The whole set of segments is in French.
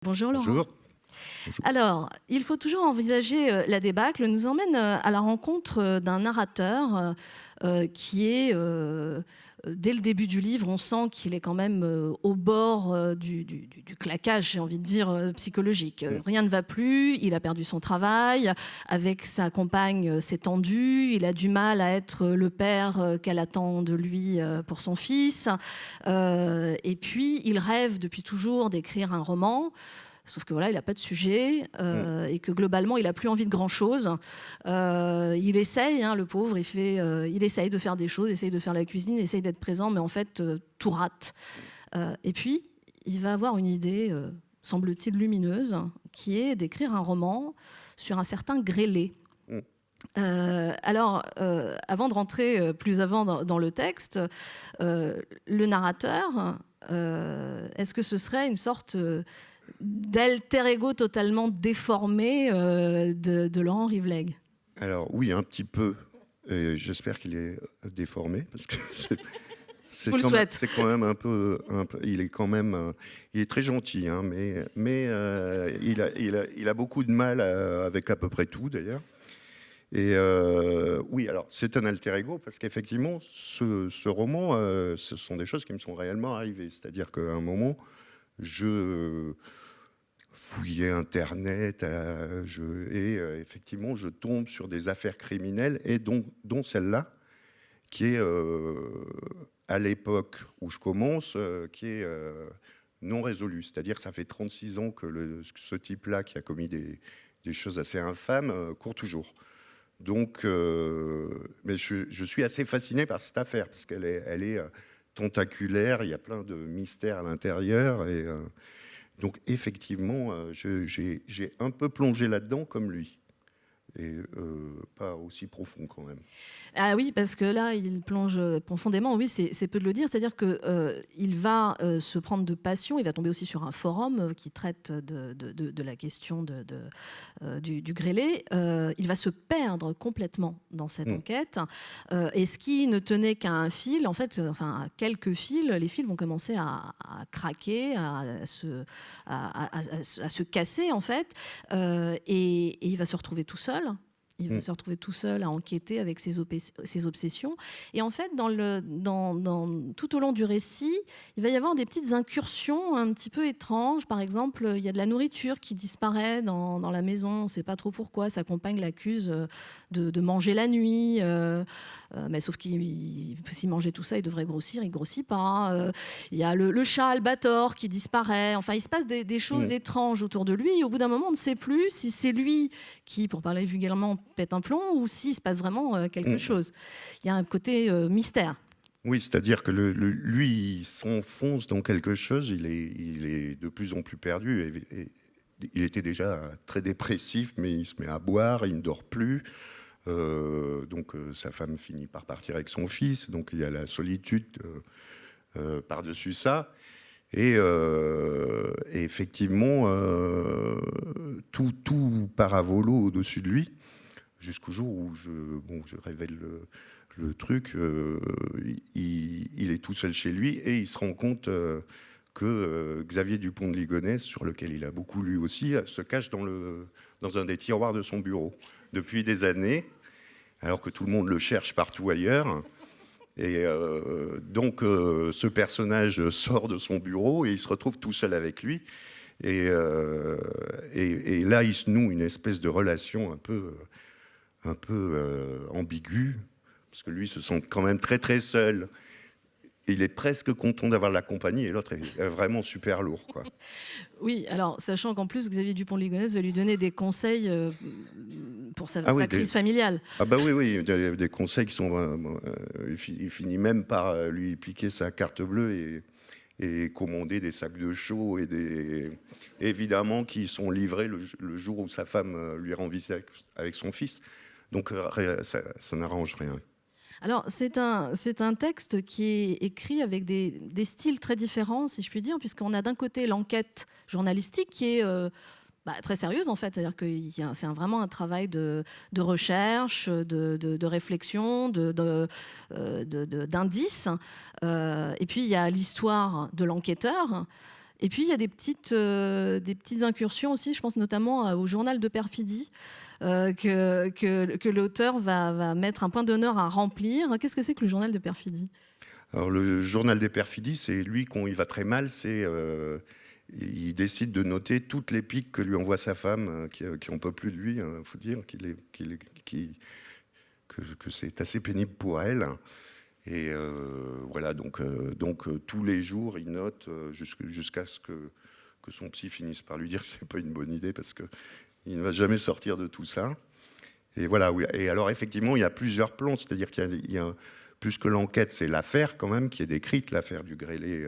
Bonjour Laurent. Bonjour. Bonjour. Alors, il faut toujours envisager la débâcle nous emmène à la rencontre d'un narrateur qui est, dès le début du livre, on sent qu'il est quand même au bord du claquage, j'ai envie de dire, psychologique. Rien ne va plus, il a perdu son travail, avec sa compagne c'est tendu, il a du mal à être le père qu'elle attend de lui pour son fils. Et puis, il rêve depuis toujours d'écrire un roman. Sauf que voilà, il n'a pas de sujet et que globalement, il n'a plus envie de grand-chose. Il essaye, hein, le pauvre, il essaye de faire des choses, essaye de faire la cuisine, essaye d'être présent, mais en fait, tout rate. Et puis, il va avoir une idée, semble-t-il, lumineuse, qui est d'écrire un roman sur un certain Grélé. Alors, avant de rentrer plus avant dans le texte, le narrateur, est-ce que ce serait une sorte d'alter ego totalement déformé de Laurent Rivleg? Alors oui, un petit peu. Et j'espère qu'il est déformé parce que c'est quand même un peu. Il est quand même. Il est très gentil, hein, mais il a beaucoup de mal avec à peu près tout d'ailleurs. Et oui, alors c'est un alter ego parce qu'effectivement, ce roman, ce sont des choses qui me sont réellement arrivées. C'est-à-dire qu'à un moment, je fouillais Internet et effectivement, je tombe sur des affaires criminelles et dont celle-là, qui est à l'époque où je commence, qui est non résolue. C'est-à-dire que ça fait 36 ans que ce type-là, qui a commis des choses assez infâmes, court toujours. Donc, mais je suis assez fasciné par cette affaire parce qu'elle est tentaculaire, il y a plein de mystères à l'intérieur et donc effectivement, j'ai un peu plongé là-dedans comme lui et pas aussi profond quand même. Ah oui, parce que là, il plonge profondément, oui, c'est peu de le dire, c'est-à-dire qu'il va se prendre de passion, il va tomber aussi sur un forum qui traite de la question du grêlé, il va se perdre complètement dans cette enquête, et ce qui ne tenait qu'à un fil, en fait, enfin, à quelques fils, les fils vont commencer à craquer, à se casser, en fait, et il va se retrouver tout seul. Il va se retrouver tout seul à enquêter avec ses obsessions. Et en fait, tout au long du récit, il va y avoir des petites incursions un petit peu étranges. Par exemple, il y a de la nourriture qui disparaît dans la maison. On ne sait pas trop pourquoi. Sa compagne l'accuse de manger la nuit. Mais sauf qu'il s'il mangeait tout ça, il devrait grossir. Il ne grossit pas. Il y a le chat Albator qui disparaît. Enfin, il se passe des choses étranges autour de lui. Et au bout d'un moment, on ne sait plus si c'est lui qui, pour parler vulgairement, pète un plomb ou s'il se passe vraiment quelque chose. Il y a un côté mystère. Oui, c'est-à-dire que lui, il s'enfonce dans quelque chose, il est de plus en plus perdu. Et il était déjà très dépressif, mais il se met à boire, il ne dort plus. Donc sa femme finit par partir avec son fils, donc il y a la solitude par-dessus ça. Et effectivement, tout part à volo au-dessus de lui. Jusqu'au jour où je révèle le truc, il est tout seul chez lui et il se rend compte que Xavier Dupont de Ligonnès, sur lequel il a beaucoup lu aussi, se cache dans un des tiroirs de son bureau depuis des années, alors que tout le monde le cherche partout ailleurs. Et donc ce personnage sort de son bureau et il se retrouve tout seul avec lui. Et là, il se noue une espèce de relation un peu ambigu, parce que lui se sent quand même très très seul. Il est presque content d'avoir la compagnie et l'autre est vraiment super lourd, quoi. Oui, alors sachant qu'en plus Xavier Dupont de Ligonnès va lui donner des conseils pour sa crise familiale. Ah bah oui, des conseils qui sont... il finit même par lui piquer sa carte bleue et commander des sacs de chaux évidemment qui sont livrés le jour où sa femme lui rend visite avec son fils. Donc ça n'arrange rien. Alors c'est un texte qui est écrit avec des styles très différents, si je puis dire, puisqu'on a d'un côté l'enquête journalistique qui est très sérieuse en fait, c'est-à-dire que c'est vraiment un travail de recherche, de réflexion, d'indices. Et puis il y a l'histoire de l'enquêteur. Et puis il y a des petites incursions aussi, je pense notamment au journal de perfidie, que l'auteur va mettre un point d'honneur à remplir. Qu'est-ce que c'est que le journal de perfidie ? Alors le journal des perfidies, c'est lui quand il va très mal, il décide de noter toutes les piques que lui envoie sa femme, qui n'en peut plus de lui. Il faut dire que c'est assez pénible pour elle. Et voilà, donc tous les jours, il note jusqu'à ce que son psy finisse par lui dire que c'est pas une bonne idée parce qu'il ne va jamais sortir de tout ça. Et voilà, oui. Et alors effectivement, il y a plusieurs plans, c'est-à-dire qu'il y a plus que l'enquête, c'est l'affaire quand même qui est décrite, l'affaire du grêlé,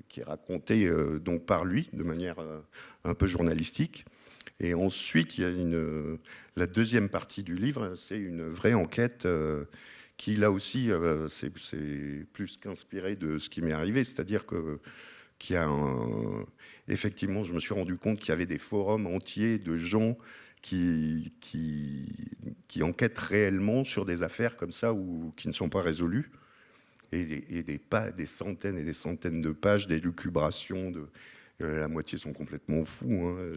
qui est racontée donc par lui de manière un peu journalistique. Et ensuite, il y a la deuxième partie du livre, c'est une vraie enquête qui, là aussi, c'est plus qu'inspiré de ce qui m'est arrivé. C'est-à-dire qu'il y a effectivement, je me suis rendu compte qu'il y avait des forums entiers de gens qui enquêtent réellement sur des affaires comme ça ou qui ne sont pas résolues. Et des centaines et des centaines de pages d'élucubrations la moitié sont complètement fous, hein.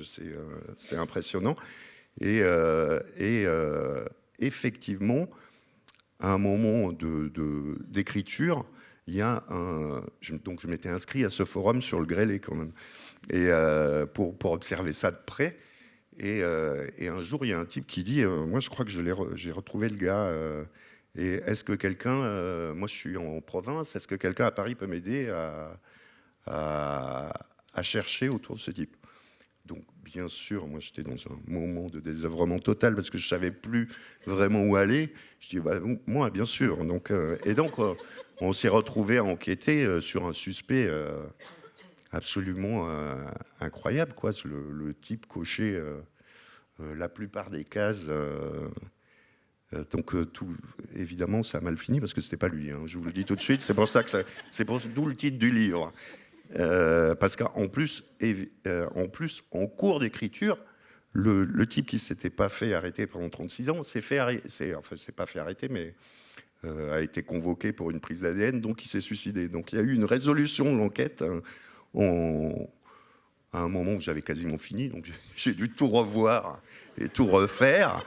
C'est impressionnant. Et effectivement, à un moment d'écriture, donc je m'étais inscrit à ce forum sur le grêlé quand même, et pour observer ça de près. Et un jour, il y a un type qui dit moi, je crois que j'ai retrouvé le gars. Et est-ce que quelqu'un, moi je suis en province, est-ce que quelqu'un à Paris peut m'aider à chercher autour de ce type? Donc, bien sûr, moi, j'étais dans un moment de désœuvrement total parce que je ne savais plus vraiment où aller. Je dis, bah, moi, bien sûr. Donc, on s'est retrouvé à enquêter sur un suspect absolument incroyable, quoi. Le type cochait la plupart des cases. Donc, évidemment, ça a mal fini parce que ce n'était pas lui. Hein, je vous le dis tout de suite. C'est pour ça que d'où le titre du livre. Parce qu'en plus, en cours d'écriture, le type qui ne s'était pas fait arrêter pendant 36 ans s'est pas fait arrêter, mais a été convoqué pour une prise d'ADN, donc il s'est suicidé. Donc il y a eu une résolution de l'enquête à un moment où j'avais quasiment fini, donc j'ai dû tout revoir et tout refaire.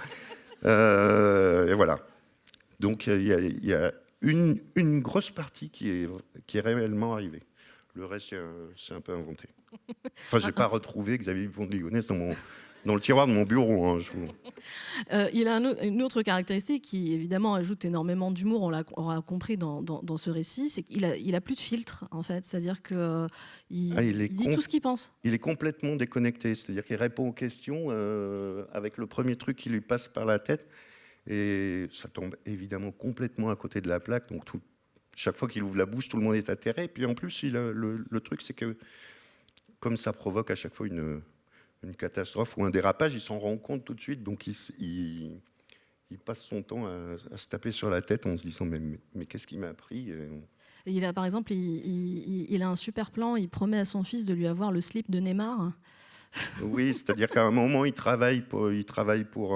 Et voilà. Donc il y a une grosse partie qui est réellement arrivée. Le reste, c'est un peu inventé. Enfin, je n'ai pas retrouvé Xavier Dupont de Ligonnès dans le tiroir de mon bureau. Hein, il a une autre caractéristique qui, évidemment, ajoute énormément d'humour, on l'aura compris dans ce récit, c'est qu'il a plus de filtre, en fait. C'est-à-dire qu'il dit tout ce qu'il pense. Il est complètement déconnecté. C'est-à-dire qu'il répond aux questions avec le premier truc qui lui passe par la tête. Et ça tombe évidemment complètement à côté de la plaque. Donc, chaque fois qu'il ouvre la bouche, tout le monde est atterré. Et puis en plus, le truc, c'est que comme ça provoque à chaque fois une catastrophe ou un dérapage, il s'en rend compte tout de suite. Donc il passe son temps à se taper sur la tête en se disant mais qu'est-ce qui m'a appris ? Et par exemple, il a un super plan. Il promet à son fils de lui avoir le slip de Neymar. Oui, c'est-à-dire qu'à un moment, il travaille pour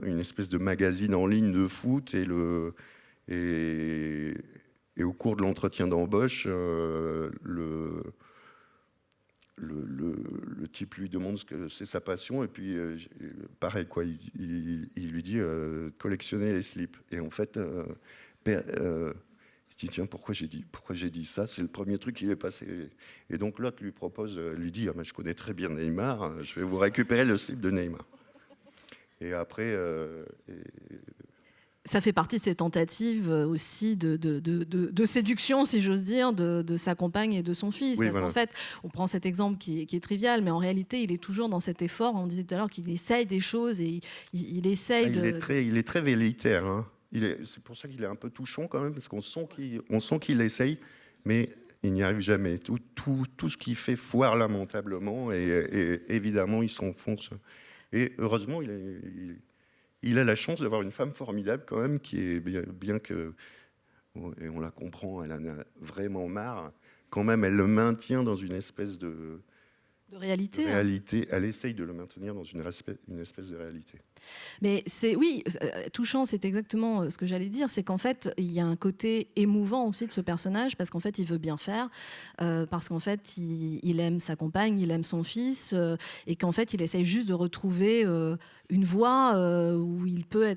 une espèce de magazine en ligne de foot et au cours de l'entretien d'embauche, le type lui demande ce que c'est sa passion et puis pareil quoi, il lui dit collectionner les slips et en fait il se dit tiens pourquoi j'ai dit ça, c'est le premier truc qui lui est passé et donc l'autre lui dit je connais très bien Neymar, je vais vous récupérer le slip de Neymar. Et après ça fait partie de ces tentatives aussi de séduction, si j'ose dire, de sa compagne et de son fils. Oui, parce qu'en fait, on prend cet exemple qui est trivial, mais en réalité, il est toujours dans cet effort. On disait tout à l'heure qu'il essaye des choses et il essaye il est très velléitaire. Hein. C'est pour ça qu'il est un peu touchant quand même, parce qu'on sent qu'il essaye, mais il n'y arrive jamais. Tout ce qu'il fait foire lamentablement et évidemment, il s'enfonce. Et heureusement, il a la chance d'avoir une femme formidable quand même, qui est bien que, et on la comprend, elle en a vraiment marre, quand même elle le maintient dans une espèce de réalité. Elle essaye de le maintenir dans une espèce de réalité. Mais oui, touchant, c'est exactement ce que j'allais dire, c'est qu'en fait, il y a un côté émouvant aussi de ce personnage, parce qu'en fait, il veut bien faire, parce qu'en fait, il aime sa compagne, il aime son fils, et qu'en fait, il essaye juste de retrouver une voie où il peut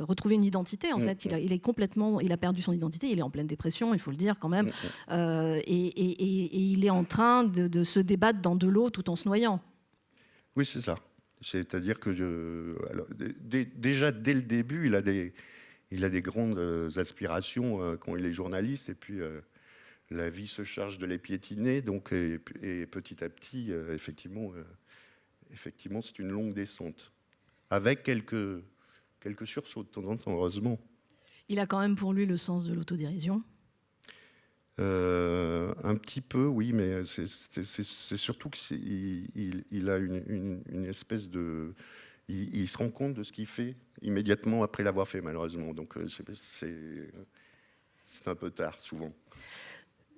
retrouver une identité. En fait, il a perdu son identité, il est en pleine dépression, il faut le dire quand même, et il est en train de se débattre dans de l'eau tout en se noyant. Oui, c'est ça. C'est-à-dire que déjà dès le début, il a des grandes aspirations quand il est journaliste, et puis la vie se charge de les piétiner, donc et petit à petit, effectivement, c'est une longue descente, avec quelques sursauts de temps en temps, heureusement. Il a quand même pour lui le sens de l'autodérision. Un petit peu, oui, mais c'est surtout qu'il a une espèce de... Il se rend compte de ce qu'il fait immédiatement après l'avoir fait, malheureusement. Donc c'est un peu tard, souvent.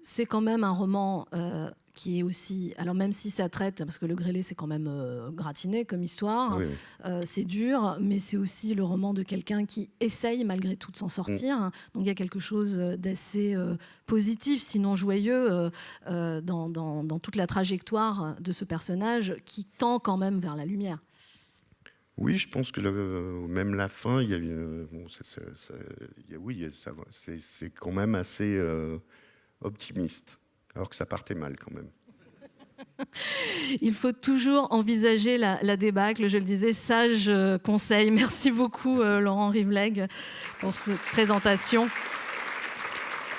C'est quand même un roman qui est aussi... Alors même si ça traite, parce que Le Grêlé, c'est quand même gratiné comme histoire, oui. C'est dur, mais c'est aussi le roman de quelqu'un qui essaye malgré tout de s'en sortir. Donc il y a quelque chose d'assez positif, sinon joyeux, dans toute la trajectoire de ce personnage qui tend quand même vers la lumière. Oui, je pense que même la fin, il y a c'est quand même assez... optimiste, alors que ça partait mal quand même. Il faut toujours envisager la débâcle, je le disais, sage conseil. Merci beaucoup Laurent Rivleg pour cette présentation.